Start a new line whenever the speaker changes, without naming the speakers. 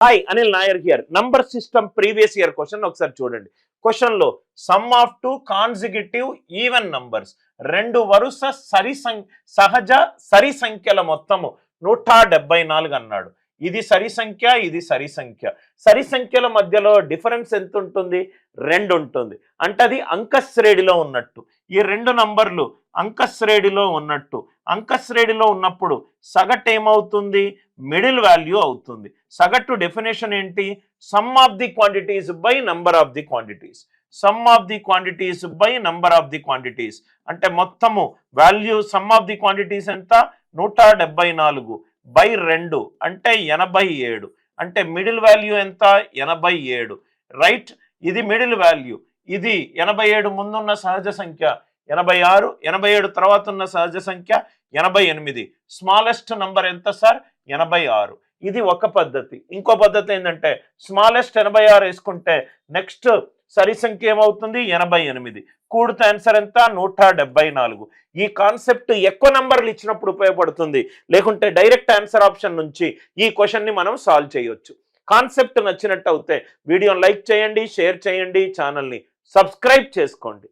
Hi Anil Nair here. Number system previous year question ఒకసారి చూడండి. Question లో some of two consecutive even numbers, రెండు వరుస సహజ సరి సంఖ్యల మొత్తము 174 అన్నాడు. ఇది సరి సంఖ్య, ఇది సరి సంఖ్య. సరి సంఖ్యల మధ్యలో డిఫరెన్స్ ఎంత ఉంటుంది? 2 ఉంటుంది. అంటే అది అంకశ్రేణిలో ఉన్నట్టు. ఈ రెండు నంబర్లు అంకశ్రేణిలో ఉన్నట్టు. అంకశ్రేణిలో ఉన్నప్పుడు సగటు ఏమవుతుంది? మిడిల్ వాల్యూ అవుతుంది. సగటు డెఫినేషన్ ఏంటి? Some of the quantities by number of the quantities. Some of the quantities by number of the quantities అంటే మొత్తము value some of the quantities ఎంత? 174 బై 2 అంటే 87. అంటే మిడిల్ వాల్యూ ఎంత? 87. రైట్. ఇది మిడిల్ వాల్యూ. ఇది 87 ముందున్న సహజ సంఖ్య 86, 87 తర్వాత ఉన్న సహజ సంఖ్య 88. స్మాలెస్ట్ నంబర్ ఎంత సార్? 86. ఇది ఒక పద్ధతి. ఇంకో పద్ధతి ఏంటంటే స్మాలెస్ట్ 86 వేసుకుంటే నెక్స్ట్ సరి సంఖ్య ఏమవుతుంది? 88. కూడితే ఆన్సర్ ఎంత? 174. ఈ కాన్సెప్ట్ ఎక్కువ నంబర్లు ఇచ్చినప్పుడు ఉపయోగపడుతుంది. లేకుంటే డైరెక్ట్ ఆన్సర్ ఆప్షన్ నుంచి ఈ క్వశ్చన్ని మనం సాల్వ్ చేయొచ్చు. కాన్సెప్ట్ నచ్చినట్టు అయితే వీడియోని లైక్ చేయండి, షేర్ చేయండి, ఛానల్ని సబ్స్క్రైబ్ చేసుకోండి.